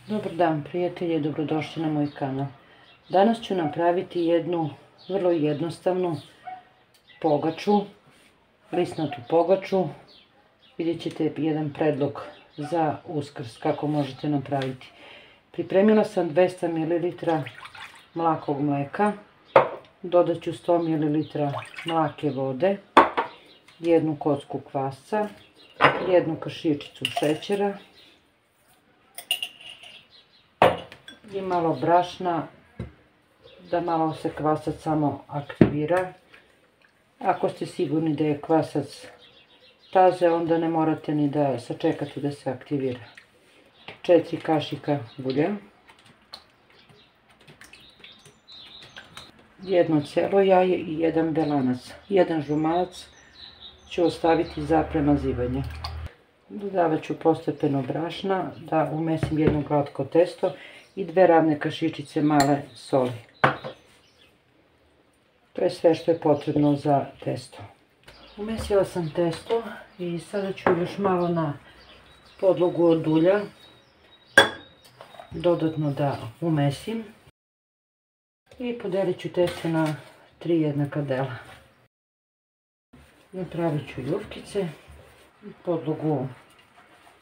Dobar dan prijatelji, dobrodošli na moj kanal. Danas ću napraviti jednu vrlo jednostavnu pogaču, lisnatu pogaču. Vidjet ćete jedan predlog za Uskrs kako možete napraviti. Pripremila sam 200 ml mlakog mleka, dodat ću 100 ml mlake vode, jednu kocku kvasca, jednu kašičicu šećera i malo brašna, da malo se kvasac samo aktivira. Ako ste sigurni da je kvasac taze, onda ne morate ni da sačekate da se aktivira. 4 kašika ulja, jedno celo jaje i jedan belanac. Jedan žumalac ću ostaviti za premazivanje. Dodavat ću postepeno brašna da umesim jedno glatko testo i 2 ravne kašičice male soli. To je sve što je potrebno za testo. Umesila sam testo i sada ću još malo na podlogu od ulja dodatno da umesim i podelit ću testo na 3 jednaka dela. Napravit ću ljufkice, podlogu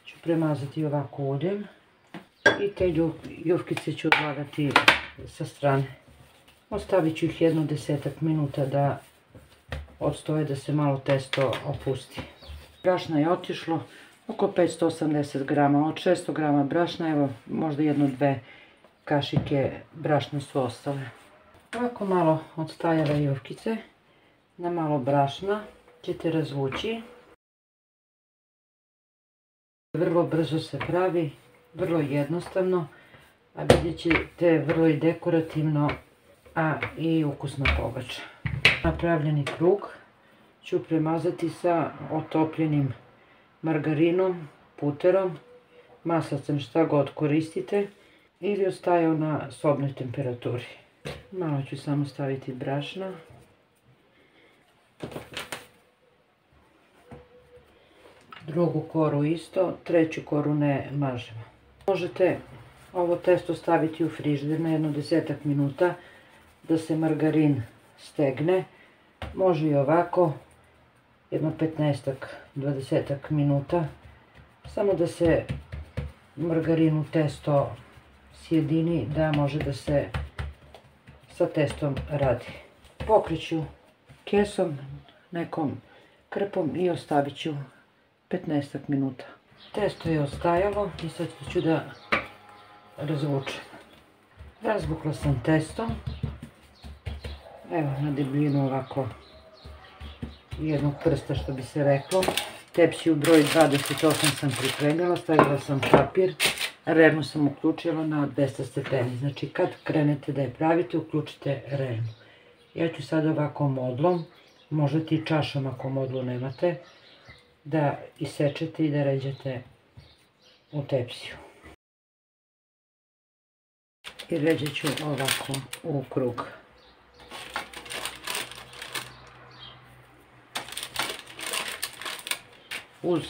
ću premazati ovako uljem i te ljufkice ću odlagati sa strane. Ostavit ću ih jedno 10 minuta da odstoje, da se malo testo opusti. Brašna je otišlo oko 580 grama, od 600 grama brašna, evo možda 1-2 kašike brašna su ostale. Ovako malo odstajale ljufkice na malo brašna ćete razvući. Vrlo brzo se pravi, vrlo jednostavno, a vidjet ćete vrlo i dekorativno, a i ukusna pogača. Napravljeni krug ću premazati sa otopljenim margarinom, puterom, maslacem, šta god koristite, ili ostajao na sobnoj temperaturi. Malo ću samo staviti brašna. Drugu koru isto, treću koru ne mažemo. Možete ovo testo staviti u frižider na jedno 10 minuta da se margarin stegne. Može i ovako, jedno 15-20 minuta, samo da se margarin u testo sjedini, da može da se sa testom radi. Pokriću kesom, nekom krpom i ostavit ću 15 minuta. Testo je ostajalo i sad ću da razvučem. Razvukla sam testo. Evo na debljinu ovako jednog prsta, što bi se reklo. Tepsiju broj 28 sam pripremila, stavila sam papir, rernu sam uključila na 200 stepeni. Znači kad krenete da je pravite, uključite rernu. Ja ću sad ovako modlom, možete i čašom ako modlu nemate, da isečete i da ređete u tepsiju. I ređat ću ovako u krug. Uz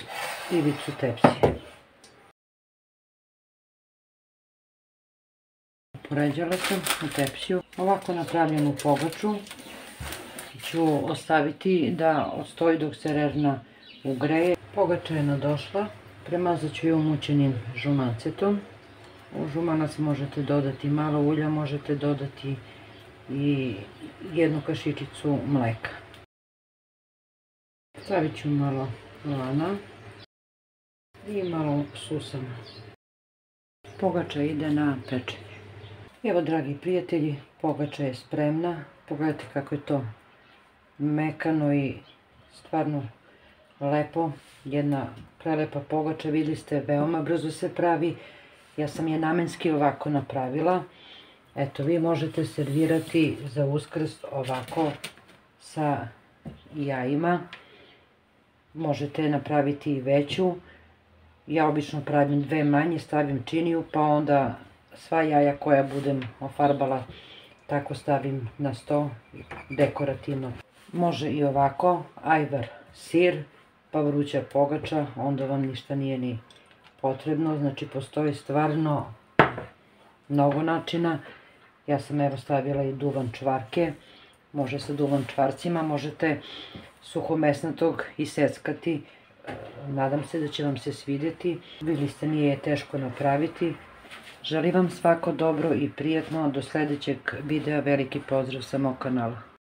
ivicu tepsije. Poređala sam u tepsiju. Ovako napravljenu pogaču ću ostaviti da odstoji dok se rerna ugreje. Pogača je nadošla. Premazat ću je umućenim žumacetom. U žumanac možete dodati malo ulja, možete dodati i jednu kašičicu mleka. Stavit ću malo lana i malo susana. Pogača ide na pečenje. Evo, dragi prijatelji, pogača je spremna. Pogledajte kako je to mekano i stvarno lepo. Jedna prelepa pogača, vidjeli ste, veoma brzo se pravi. Ja sam je namenski ovako napravila. Eto, vi možete servirati za Uskrs ovako sa jajima. Možete napraviti i veću. Ja obično pravim 2 manje, stavim činiju, pa onda sva jaja koja budem ofarbala tako stavim na sto dekorativno. Može i ovako, ajvar sir, pa vruća pogača, onda vam ništa nije ni potrebno. Znači postoji stvarno mnogo načina. Ja sam evo stavila i duvan čvarke, može sa duvan čvarcima, možete suhomesnatog iseckati. Nadam se da će vam se svidjeti. Vidjeli ste, nije je teško napraviti. Želim vam svako dobro i prijatno. Do sljedećeg videa, veliki pozdrav sa mog kanala.